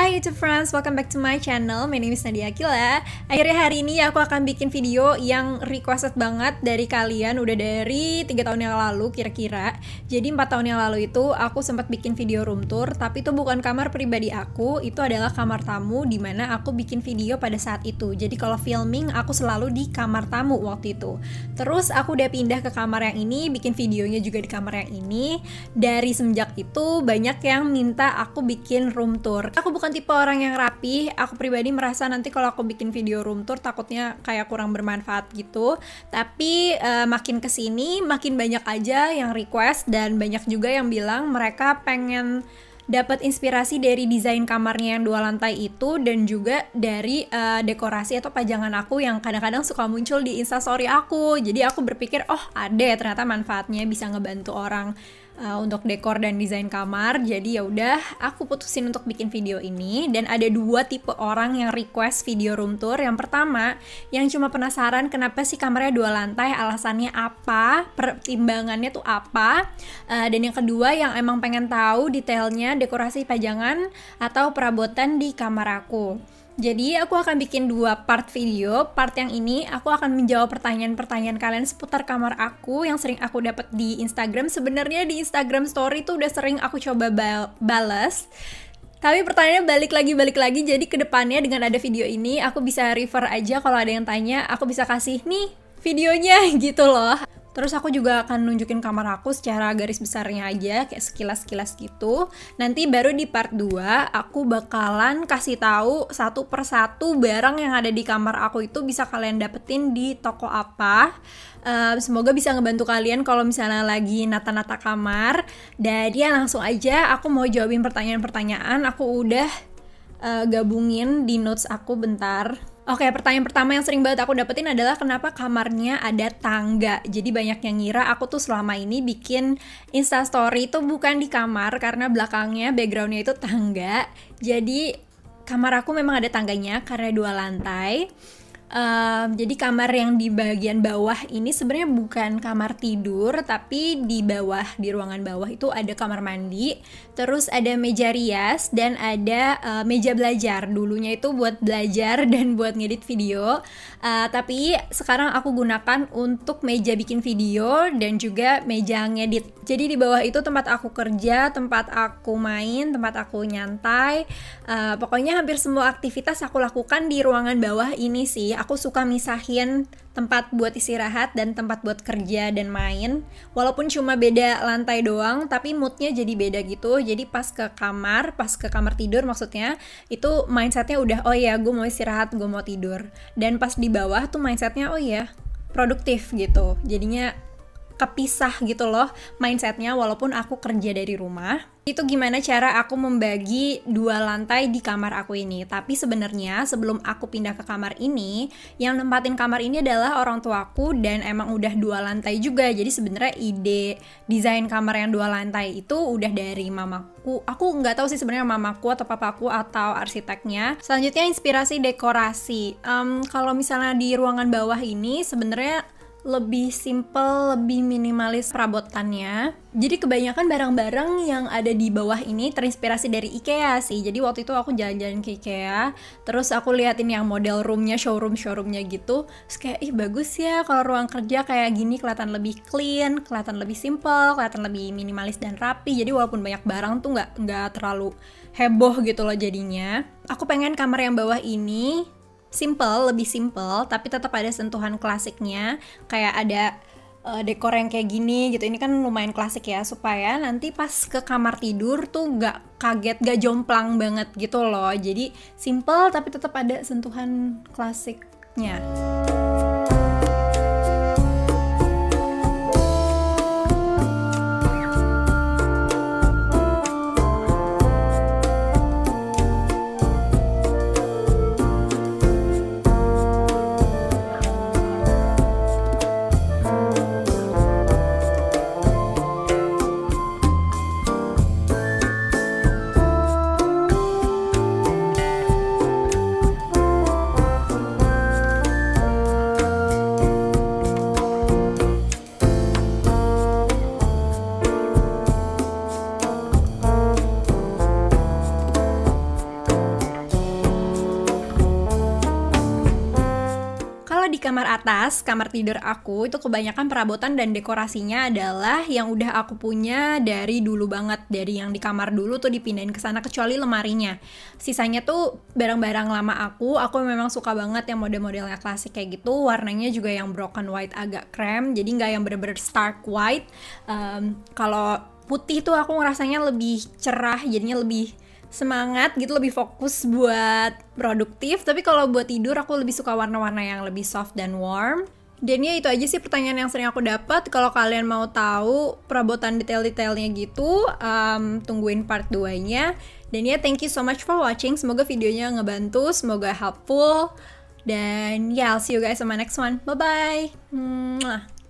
Hai YouTube friends, welcome back to my channel. My name is Nadia Akila. Akhirnya hari ini aku akan bikin video yang requested banget dari kalian. Udah dari 3 tahun yang lalu kira-kira. Jadi 4 tahun yang lalu itu aku sempat bikin video room tour. Tapi itu bukan kamar pribadi aku, itu adalah kamar tamu dimana aku bikin video pada saat itu. Jadi kalau filming aku selalu di kamar tamu waktu itu. Terus aku udah pindah ke kamar yang ini, bikin videonya juga di kamar yang ini. Dari semenjak itu banyak yang minta aku bikin room tour. Aku bukan tipe orang yang rapi, aku pribadi merasa nanti kalau aku bikin video room tour takutnya kayak kurang bermanfaat gitu. Tapi makin kesini makin banyak aja yang request dan banyak juga yang bilang mereka pengen dapat inspirasi dari desain kamarnya yang 2 lantai itu dan juga dari dekorasi atau pajangan aku yang kadang-kadang suka muncul di instastory aku. Jadi aku berpikir, oh ada ternyata manfaatnya bisa ngebantu orang untuk dekor dan desain kamar. Jadi ya udah, aku putusin untuk bikin video ini. Dan ada 2 tipe orang yang request video room tour. Yang pertama, yang cuma penasaran kenapa sih kamarnya 2 lantai, alasannya apa, pertimbangannya tuh apa. Dan yang kedua, yang emang pengen tahu detailnya dekorasi pajangan atau perabotan di kamar aku. Jadi aku akan bikin 2 part video. Part yang ini aku akan menjawab pertanyaan-pertanyaan kalian seputar kamar aku yang sering aku dapat di Instagram. Sebenarnya di Instagram story tuh udah sering aku coba balas. Tapi pertanyaannya balik lagi. Jadi kedepannya dengan ada video ini aku bisa refer aja kalau ada yang tanya, aku bisa kasih nih videonya gitu loh. Terus aku juga akan nunjukin kamar aku secara garis besarnya aja, kayak sekilas-sekilas gitu. Nanti baru di part 2 aku bakalan kasih tahu satu persatu barang yang ada di kamar aku itu bisa kalian dapetin di toko apa. Semoga bisa ngebantu kalian kalau misalnya lagi nata-nata kamar. Dan ya langsung aja aku mau jawabin pertanyaan-pertanyaan. Aku udah gabungin di notes aku bentar. Oke, pertanyaan pertama yang sering banget aku dapetin adalah kenapa kamarnya ada tangga. Jadi banyak yang ngira aku tuh selama ini bikin instastory itu bukan di kamar karena belakangnya backgroundnya itu tangga. Jadi kamar aku memang ada tangganya karena 2 lantai. Jadi kamar yang di bagian bawah ini sebenarnya bukan kamar tidur, tapi di bawah, di ruangan bawah itu ada kamar mandi, terus ada meja rias dan ada meja belajar. Dulunya itu buat belajar dan buat ngedit video, tapi sekarang aku gunakan untuk meja bikin video dan juga meja ngedit. Jadi di bawah itu tempat aku kerja, tempat aku main, tempat aku nyantai. Pokoknya hampir semua aktivitas aku lakukan di ruangan bawah ini sih. Aku suka misahin tempat buat istirahat dan tempat buat kerja dan main. Walaupun cuma beda lantai doang, tapi moodnya jadi beda gitu. Jadi pas ke kamar tidur maksudnya, itu mindsetnya udah, oh ya gue mau istirahat, gue mau tidur. Dan pas di bawah tuh mindsetnya, oh ya produktif gitu. Jadinya kepisah gitu loh mindsetnya walaupun aku kerja dari rumah. Itu gimana cara aku membagi 2 lantai di kamar aku ini. Tapi sebenarnya sebelum aku pindah ke kamar ini, yang nempatin kamar ini adalah orang tuaku dan emang udah 2 lantai juga. Jadi sebenarnya ide desain kamar yang 2 lantai itu udah dari mamaku. Aku nggak tahu sih sebenarnya mamaku atau papaku atau arsiteknya. Selanjutnya inspirasi dekorasi. Kalau misalnya di ruangan bawah ini sebenarnya lebih simple, lebih minimalis perabotannya. Jadi kebanyakan barang-barang yang ada di bawah ini terinspirasi dari IKEA sih. Jadi waktu itu aku jalan-jalan ke IKEA, terus aku liatin yang model roomnya, showroomnya gitu. Terus kayak, ih bagus ya kalau ruang kerja kayak gini, kelihatan lebih clean, kelihatan lebih simple, kelihatan lebih minimalis dan rapi. Jadi walaupun banyak barang tuh nggak terlalu heboh gitu loh jadinya. Aku pengen kamar yang bawah ini lebih simple, tapi tetap ada sentuhan klasiknya, kayak ada dekor yang kayak gini gitu. Ini kan lumayan klasik ya, supaya nanti pas ke kamar tidur tuh gak kaget, gak jomplang banget gitu loh. Jadi simple tapi tetap ada sentuhan klasiknya. kamar atas, kamar tidur aku, itu kebanyakan perabotan dan dekorasinya adalah yang udah aku punya dari dulu banget. Dari yang di kamar dulu tuh dipindahin ke sana, kecuali lemarinya. Sisanya tuh barang-barang lama aku memang suka banget yang model-modelnya klasik kayak gitu. Warnanya juga yang broken white agak krem, jadi nggak yang bener-bener stark white. Kalau putih tuh aku ngerasanya lebih cerah, jadinya lebih semangat gitu, lebih fokus buat produktif. Tapi kalau buat tidur aku lebih suka warna-warna yang lebih soft dan warm. Dan ya itu aja sih pertanyaan yang sering aku dapat. Kalau kalian mau tahu perabotan detail-detailnya gitu, tungguin part 2-nya. Dan ya thank you so much for watching. Semoga videonya ngebantu, semoga helpful. Dan ya I'll see you guys on my next one. Bye bye.